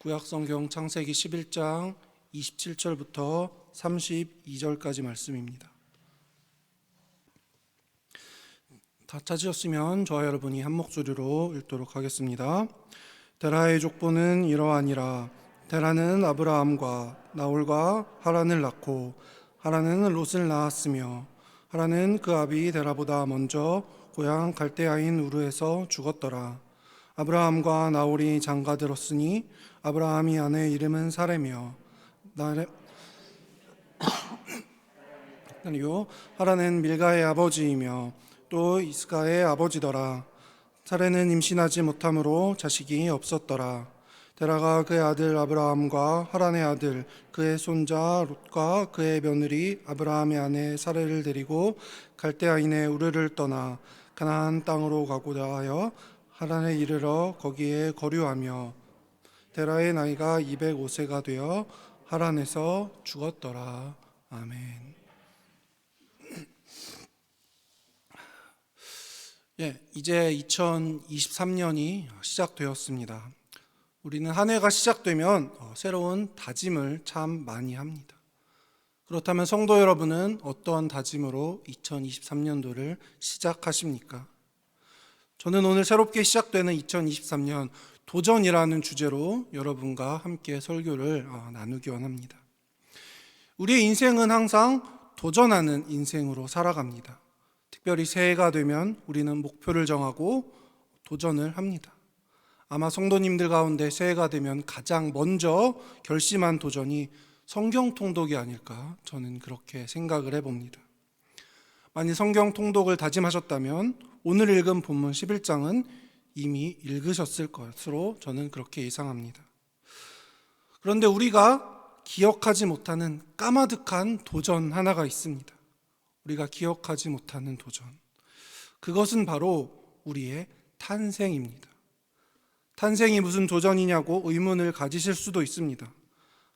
구약성경 창세기 11장 27절부터 32절까지 말씀입니다. 다 찾으셨으면 저와 여러분이 한 목소리로 읽도록 하겠습니다. 데라의 족보는 이러하니라. 데라는 아브라함과 나홀과 하란을 낳고 하란은 롯을 낳았으며 하란은 그 아비 데라보다 먼저 고향 갈대아인 우르에서 죽었더라. 아브라함과 나홀이 장가들었으니 아브라함이 아내 이름은 사레며 하란은 밀가의 아버지이며 또 이스가의 아버지더라. 사레는 임신하지 못함으로 자식이 없었더라. 데라가 그의 아들 아브라함과 하란의 아들 그의 손자 롯과 그의 며느리 아브라함의 아내 사레를 데리고 갈대아인의 우르를 떠나 가나안 땅으로 가고자 하여 하란에 이르러 거기에 거류하며 데라의 나이가 205세가 되어 하란에서 죽었더라. 아멘. 이제 2023년이 시작되었습니다. 우리는 한 해가 시작되면 새로운 다짐을 참 많이 합니다. 그렇다면 성도 여러분은 어떤 다짐으로 2023년도를 시작하십니까? 저는 오늘 새롭게 시작되는 2023년 도전이라는 주제로 여러분과 함께 설교를 나누기 원합니다. 우리의 인생은 항상 도전하는 인생으로 살아갑니다. 특별히 새해가 되면 우리는 목표를 정하고 도전을 합니다. 아마 성도님들 가운데 새해가 되면 가장 먼저 결심한 도전이 성경 통독이 아닐까 저는 그렇게 생각을 해봅니다. 만약 성경 통독을 다짐하셨다면 오늘 읽은 본문 11장은 이미 읽으셨을 것으로 저는 그렇게 예상합니다. 그런데 우리가 기억하지 못하는 까마득한 도전 하나가 있습니다. 우리가 기억하지 못하는 도전. 그것은 바로 우리의 탄생입니다. 탄생이 무슨 도전이냐고 의문을 가지실 수도 있습니다.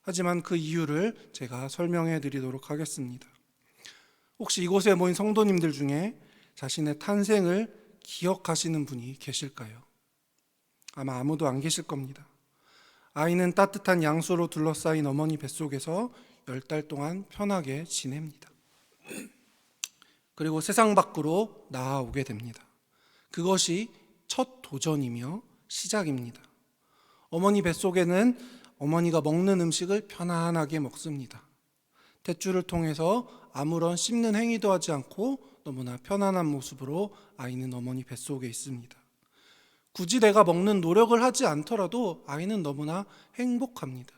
하지만 그 이유를 제가 설명해 드리도록 하겠습니다. 혹시 이곳에 모인 성도님들 중에 자신의 탄생을 기억하시는 분이 계실까요? 아마 아무도 안 계실 겁니다. 아이는 따뜻한 양수로 둘러싸인 어머니 뱃속에서 10달 동안 편하게 지냅니다. 그리고 세상 밖으로 나아오게 됩니다. 그것이 첫 도전이며 시작입니다. 어머니 뱃속에는 어머니가 먹는 음식을 편안하게 먹습니다. 탯줄을 통해서 아무런 씹는 행위도 하지 않고 너무나 편안한 모습으로 아이는 어머니 뱃속에 있습니다. 굳이 내가 먹는 노력을 하지 않더라도 아이는 너무나 행복합니다.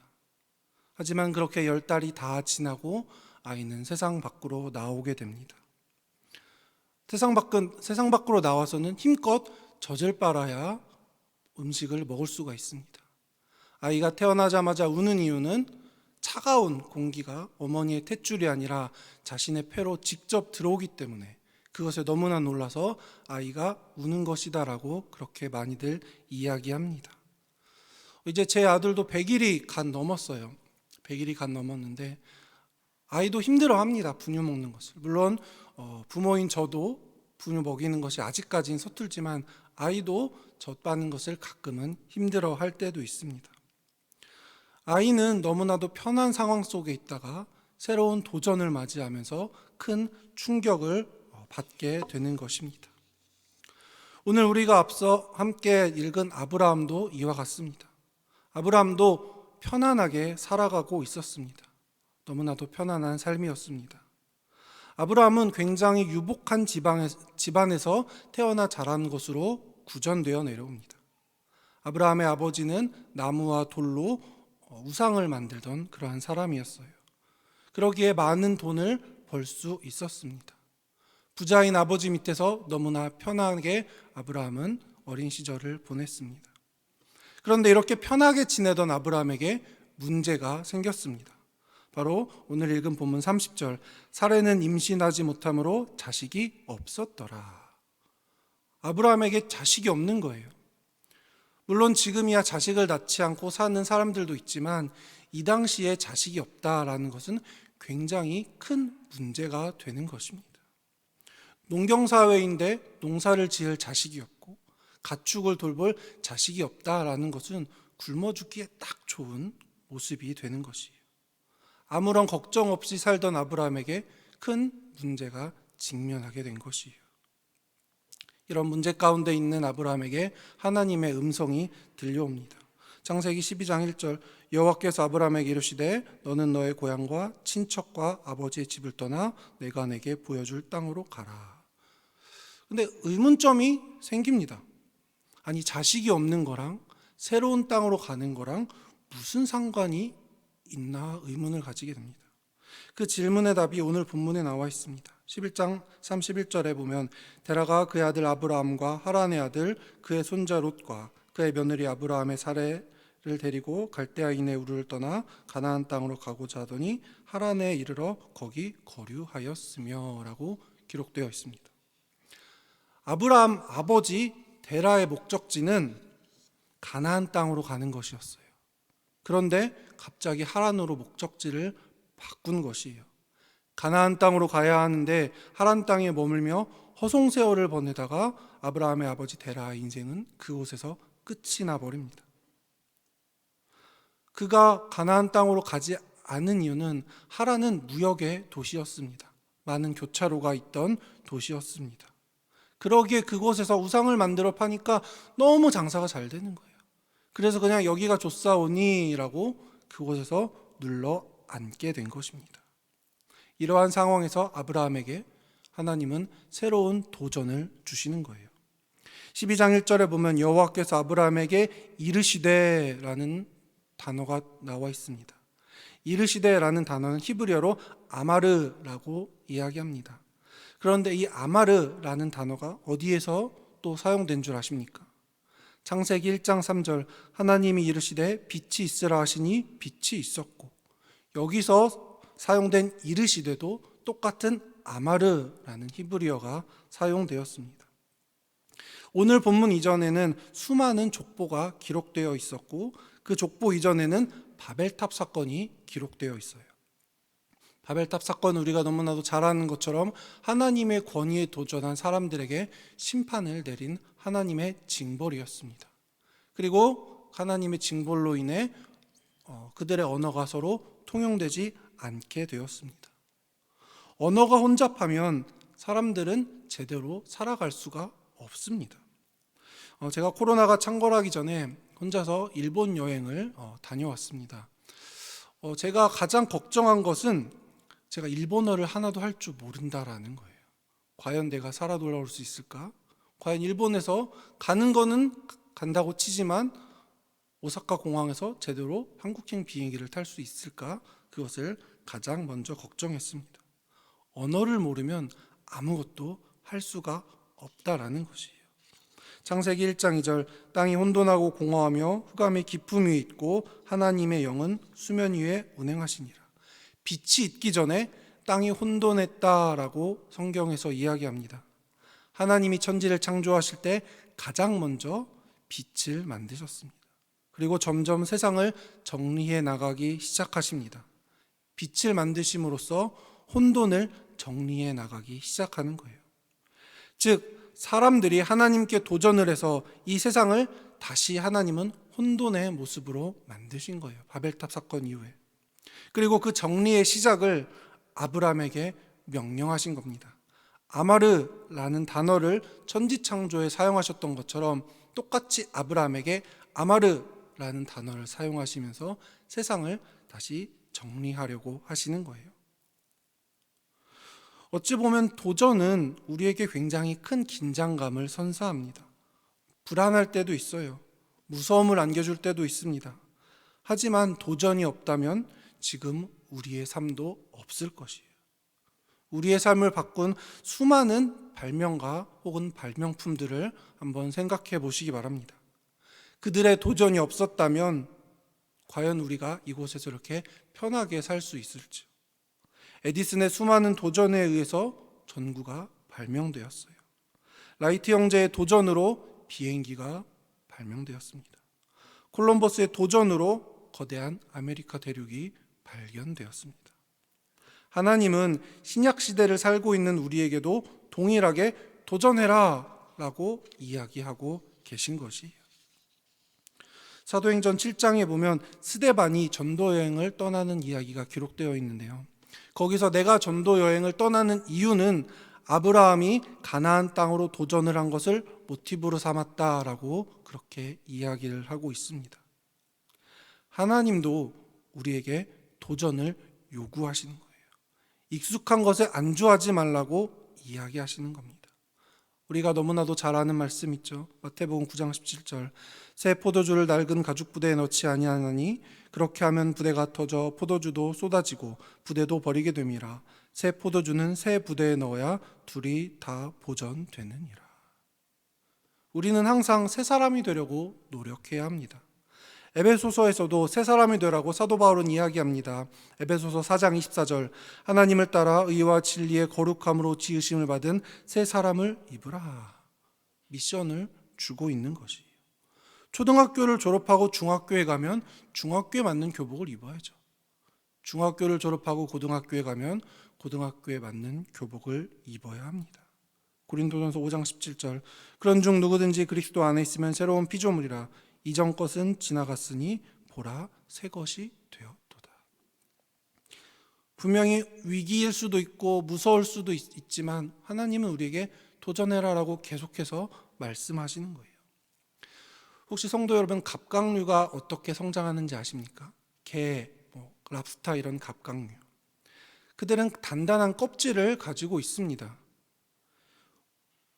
하지만 그렇게 10달이 다 지나고 아이는 세상 밖으로 나오게 됩니다. 세상 밖으로 나와서는 힘껏 젖을 빨아야 음식을 먹을 수가 있습니다. 아이가 태어나자마자 우는 이유는 차가운 공기가 어머니의 탯줄이 아니라 자신의 폐로 직접 들어오기 때문에 그것에 너무나 놀라서 아이가 우는 것이다라고 그렇게 많이들 이야기합니다. 이제 제 아들도 100일이 간 넘었어요. 100일이 간 넘었는데 아이도 힘들어합니다. 분유 먹는 것을. 물론 부모인 저도 분유 먹이는 것이 아직까지는 서툴지만 아이도 젖 빠는 것을 가끔은 힘들어할 때도 있습니다. 아이는 너무나도 편한 상황 속에 있다가 새로운 도전을 맞이하면서 큰 충격을 받게 되는 것입니다. 오늘 우리가 앞서 함께 읽은 아브라함도 이와 같습니다. 아브라함도 편안하게 살아가고 있었습니다. 너무나도 편안한 삶이었습니다. 아브라함은 굉장히 유복한 집안에서 태어나 자란 것으로 구전되어 내려옵니다. 아브라함의 아버지는 나무와 돌로 우상을 만들던 그러한 사람이었어요. 그러기에 많은 돈을 벌 수 있었습니다. 부자인 아버지 밑에서 너무나 편하게 아브라함은 어린 시절을 보냈습니다. 그런데 이렇게 편하게 지내던 아브라함에게 문제가 생겼습니다. 바로 오늘 읽은 본문 30절, 사레는 임신하지 못함으로 자식이 없었더라. 아브라함에게 자식이 없는 거예요. 물론 지금이야 자식을 낳지 않고 사는 사람들도 있지만 이 당시에 자식이 없다라는 것은 굉장히 큰 문제가 되는 것입니다. 농경사회인데 농사를 지을 자식이 없고 가축을 돌볼 자식이 없다라는 것은 굶어 죽기에 딱 좋은 모습이 되는 것이에요. 아무런 걱정 없이 살던 아브라함에게 큰 문제가 직면하게 된 것이에요. 이런 문제 가운데 있는 아브라함에게 하나님의 음성이 들려옵니다. 창세기 12장 1절, 여호와께서 아브라함에게 이르시되 너는 너의 고향과 친척과 아버지의 집을 떠나 내가 내게 보여줄 땅으로 가라. 근데 의문점이 생깁니다. 아니, 자식이 없는 거랑 새로운 땅으로 가는 거랑 무슨 상관이 있나 의문을 가지게 됩니다. 그 질문의 답이 오늘 본문에 나와 있습니다. 11장 31절에 보면 데라가 그의 아들 아브라함과 하란의 아들 그의 손자 롯과 그의 며느리 아브라함의 사례를 데리고 갈대아인의 우르를 떠나 가나안 땅으로 가고자 하더니 하란에 이르러 거기 거류하였으며 라고 기록되어 있습니다. 아브라함 아버지 데라의 목적지는 가나안 땅으로 가는 것이었어요. 그런데 갑자기 하란으로 목적지를 바꾼 것이에요. 가나안 땅으로 가야 하는데 하란 땅에 머물며 허송세월을 보내다가 아브라함의 아버지 데라의 인생은 그곳에서 끝이 나버립니다. 그가 가나안 땅으로 가지 않은 이유는 하란은 무역의 도시였습니다. 많은 교차로가 있던 도시였습니다. 그러기에 그곳에서 우상을 만들어 파니까 너무 장사가 잘 되는 거예요. 그래서 그냥 여기가 좋사오니라고 그곳에서 눌러 앉게 된 것입니다. 이러한 상황에서 아브라함에게 하나님은 새로운 도전을 주시는 거예요. 12장 1절에 보면 여호와께서 아브라함에게 이르시되라는 단어가 나와 있습니다. 이르시되라는 단어는 히브리어로 아마르라고 이야기합니다. 그런데 이 아마르라는 단어가 어디에서 또 사용된 줄 아십니까? 창세기 1장 3절 하나님이 이르시되 빛이 있으라 하시니 빛이 있었고, 여기서 사용된 이르시되도 똑같은 아마르라는 히브리어가 사용되었습니다. 오늘 본문 이전에는 수많은 족보가 기록되어 있었고 그 족보 이전에는 바벨탑 사건이 기록되어 있어요. 바벨탑 사건은 우리가 너무나도 잘 아는 것처럼 하나님의 권위에 도전한 사람들에게 심판을 내린 하나님의 징벌이었습니다. 그리고 하나님의 징벌로 인해 그들의 언어가 서로 통용되지 않게 되었습니다. 언어가 혼잡하면 사람들은 제대로 살아갈 수가 없습니다. 제가 코로나가 창궐하기 전에 혼자서 일본 여행을 다녀왔습니다. 제가 가장 걱정한 것은 제가 일본어를 하나도 할 줄 모른다라는 거예요. 과연 내가 살아 돌아올 수 있을까? 과연 일본에서 가는 거는 간다고 치지만 오사카 공항에서 제대로 한국행 비행기를 탈 수 있을까? 그것을 가장 먼저 걱정했습니다. 언어를 모르면 아무것도 할 수가 없다라는 것이에요. 창세기 1장 2절 땅이 혼돈하고 공허하며 흑암의 깊음 위에 있고 하나님의 영은 수면 위에 운행하시니라. 빛이 있기 전에 땅이 혼돈했다라고 성경에서 이야기합니다. 하나님이 천지를 창조하실 때 가장 먼저 빛을 만드셨습니다. 그리고 점점 세상을 정리해 나가기 시작하십니다. 빛을 만드심으로써 혼돈을 정리해 나가기 시작하는 거예요. 즉 사람들이 하나님께 도전을 해서 이 세상을 다시 하나님은 혼돈의 모습으로 만드신 거예요. 바벨탑 사건 이후에. 그리고 그 정리의 시작을 아브라함에게 명령하신 겁니다. 아마르라는 단어를 천지창조에 사용하셨던 것처럼 똑같이 아브라함에게 아마르라는 단어를 사용하시면서 세상을 다시 정리하려고 하시는 거예요. 어찌 보면 도전은 우리에게 굉장히 큰 긴장감을 선사합니다. 불안할 때도 있어요. 무서움을 안겨줄 때도 있습니다. 하지만 도전이 없다면 지금 우리의 삶도 없을 것이에요. 우리의 삶을 바꾼 수많은 발명가 혹은 발명품들을 한번 생각해 보시기 바랍니다. 그들의 도전이 없었다면 과연 우리가 이곳에서 이렇게 편하게 살 수 있을지. 에디슨의 수많은 도전에 의해서 전구가 발명되었어요. 라이트 형제의 도전으로 비행기가 발명되었습니다. 콜럼버스의 도전으로 거대한 아메리카 대륙이 발견되었습니다. 하나님은 신약 시대를 살고 있는 우리에게도 동일하게 도전해라 라고 이야기하고 계신 것이에요. 사도행전 7장에 보면 스데반이 전도 여행을 떠나는 이야기가 기록되어 있는데요. 거기서 내가 전도 여행을 떠나는 이유는 아브라함이 가나안 땅으로 도전을 한 것을 모티브로 삼았다라고 그렇게 이야기를 하고 있습니다. 하나님도 우리에게 도전을 요구하시는 거예요. 익숙한 것에 안주하지 말라고 이야기하시는 겁니다. 우리가 너무나도 잘 아는 말씀 있죠. 마태복음 9장 17절, 새 포도주를 낡은 가죽 부대에 넣지 아니하나니 그렇게 하면 부대가 터져 포도주도 쏟아지고 부대도 버리게 됨이라. 새 포도주는 새 부대에 넣어야 둘이 다 보전되느니라. 우리는 항상 새 사람이 되려고 노력해야 합니다. 에베소서에서도 새 사람이 되라고 사도 바울은 이야기합니다. 에베소서 4장 24절, 하나님을 따라 의와 진리의 거룩함으로 지으심을 받은 새 사람을 입으라. 미션을 주고 있는 것이에요. 초등학교를 졸업하고 중학교에 가면 중학교에 맞는 교복을 입어야죠. 중학교를 졸업하고 고등학교에 가면 고등학교에 맞는 교복을 입어야 합니다. 고린도전서 5장 17절, 그런즉 누구든지 그리스도 안에 있으면 새로운 피조물이라. 이전 것은 지나갔으니 보라 새 것이 되었도다. 분명히 위기일 수도 있고 무서울 수도 있지만 하나님은 우리에게 도전해라라고 계속해서 말씀하시는 거예요. 혹시 성도 여러분, 갑각류가 어떻게 성장하는지 아십니까? 게, 랍스타 이런 갑각류. 그들은 단단한 껍질을 가지고 있습니다.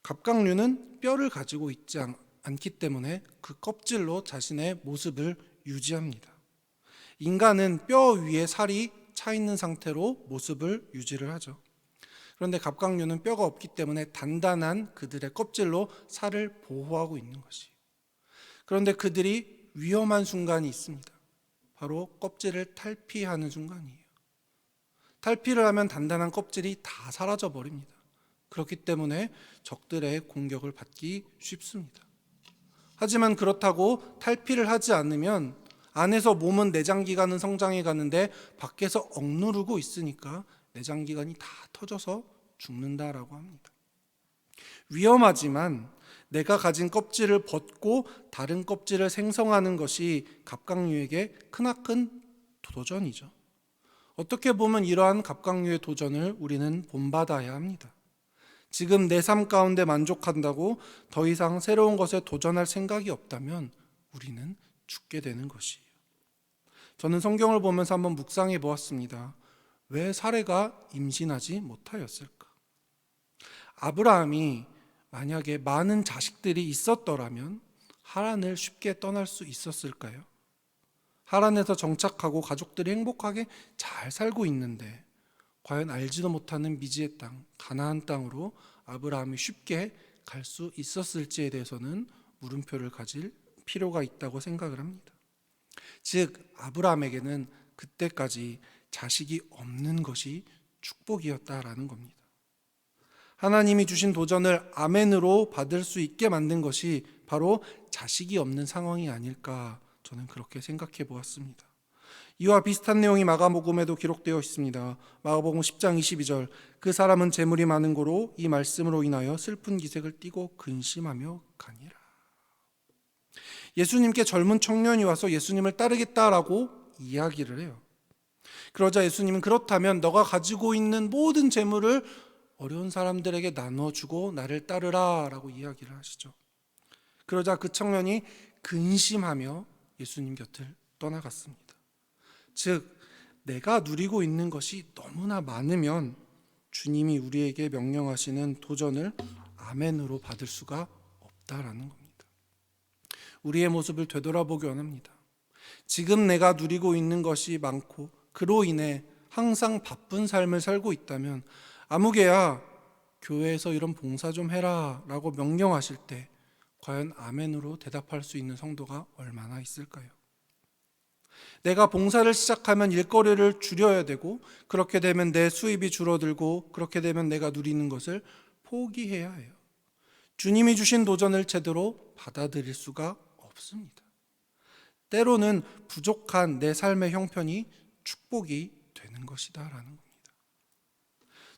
갑각류는 뼈를 가지고 있지 않기 때문에 그 껍질로 자신의 모습을 유지합니다. 인간은 뼈 위에 살이 차 있는 상태로 모습을 유지를 하죠. 그런데 갑각류는 뼈가 없기 때문에 단단한 그들의 껍질로 살을 보호하고 있는 것이에요. 그런데 그들이 위험한 순간이 있습니다. 바로 껍질을 탈피하는 순간이에요. 탈피를 하면 단단한 껍질이 다 사라져 버립니다. 그렇기 때문에 적들의 공격을 받기 쉽습니다. 하지만 그렇다고 탈피를 하지 않으면 안에서 몸은 내장기관은 성장해 가는데 밖에서 억누르고 있으니까 내장기관이 다 터져서 죽는다라고 합니다. 위험하지만 내가 가진 껍질을 벗고 다른 껍질을 생성하는 것이 갑각류에게 크나큰 도전이죠. 어떻게 보면 이러한 갑각류의 도전을 우리는 본받아야 합니다. 지금 내 삶 가운데 만족한다고 더 이상 새로운 것에 도전할 생각이 없다면 우리는 죽게 되는 것이에요. 저는 성경을 보면서 한번 묵상해 보았습니다. 왜 사레가 임신하지 못하였을까? 아브라함이 만약에 많은 자식들이 있었더라면 하란을 쉽게 떠날 수 있었을까요? 하란에서 정착하고 가족들이 행복하게 잘 살고 있는데 과연 알지도 못하는 미지의 땅, 가나안 땅으로 아브라함이 쉽게 갈 수 있었을지에 대해서는 물음표를 가질 필요가 있다고 생각을 합니다. 즉 아브라함에게는 그때까지 자식이 없는 것이 축복이었다라는 겁니다. 하나님이 주신 도전을 아멘으로 받을 수 있게 만든 것이 바로 자식이 없는 상황이 아닐까, 저는 그렇게 생각해 보았습니다. 이와 비슷한 내용이 마가복음에도 기록되어 있습니다. 마가복음 10장 22절, 그 사람은 재물이 많은 고로 이 말씀으로 인하여 슬픈 기색을 띠고 근심하며 가니라. 예수님께 젊은 청년이 와서 예수님을 따르겠다라고 이야기를 해요. 그러자 예수님은 그렇다면 너가 가지고 있는 모든 재물을 어려운 사람들에게 나눠주고 나를 따르라 라고 이야기를 하시죠. 그러자 그 청년이 근심하며 예수님 곁을 떠나갔습니다. 즉 내가 누리고 있는 것이 너무나 많으면 주님이 우리에게 명령하시는 도전을 아멘으로 받을 수가 없다라는 겁니다. 우리의 모습을 되돌아보기 원합니다. 지금 내가 누리고 있는 것이 많고 그로 인해 항상 바쁜 삶을 살고 있다면 아무개야 교회에서 이런 봉사 좀 해라 라고 명령하실 때 과연 아멘으로 대답할 수 있는 성도가 얼마나 있을까요? 내가 봉사를 시작하면 일거리를 줄여야 되고 그렇게 되면 내 수입이 줄어들고 그렇게 되면 내가 누리는 것을 포기해야 해요. 주님이 주신 도전을 제대로 받아들일 수가 없습니다. 때로는 부족한 내 삶의 형편이 축복이 되는 것이다라는 겁니다.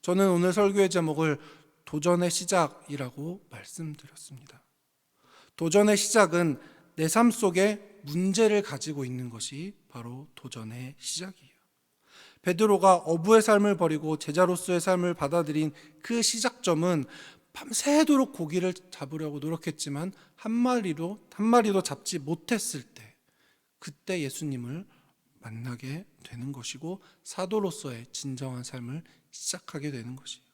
저는 오늘 설교의 제목을 도전의 시작이라고 말씀드렸습니다. 도전의 시작은 내 삶 속에 문제를 가지고 있는 것이 바로 도전의 시작이에요. 베드로가 어부의 삶을 버리고 제자로서의 삶을 받아들인 그 시작점은 밤새도록 고기를 잡으려고 노력했지만 한 마리도 잡지 못했을 때, 그때 예수님을 만나게 되는 것이고 사도로서의 진정한 삶을 시작하게 되는 것이에요.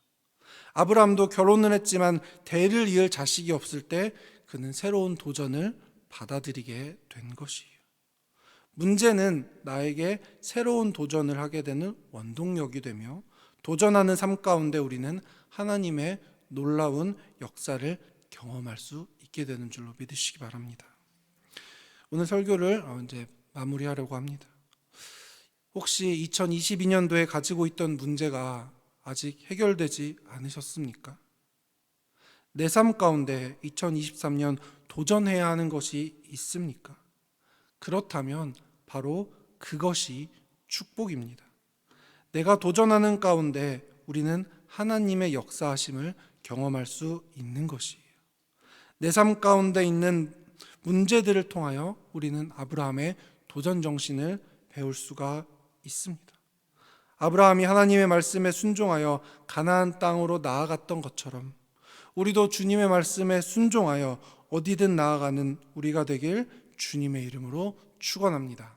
아브라함도 결혼을 했지만 대를 이을 자식이 없을 때 그는 새로운 도전을 받아들이게 된 것이에요. 문제는 나에게 새로운 도전을 하게 되는 원동력이 되며, 도전하는 삶 가운데 우리는 하나님의 놀라운 역사를 경험할 수 있게 되는 줄로 믿으시기 바랍니다. 오늘 설교를 이제 마무리하려고 합니다. 혹시 2022년도에 가지고 있던 문제가 아직 해결되지 않으셨습니까? 내 삶 가운데 2023년 도전해야 하는 것이 있습니까? 그렇다면 바로 그것이 축복입니다. 내가 도전하는 가운데 우리는 하나님의 역사하심을 경험할 수 있는 것이에요. 내 삶 가운데 있는 문제들을 통하여 우리는 아브라함의 도전 정신을 배울 수가 있습니다. 아브라함이 하나님의 말씀에 순종하여 가나안 땅으로 나아갔던 것처럼 우리도 주님의 말씀에 순종하여 어디든 나아가는 우리가 되길 주님의 이름으로 축원합니다.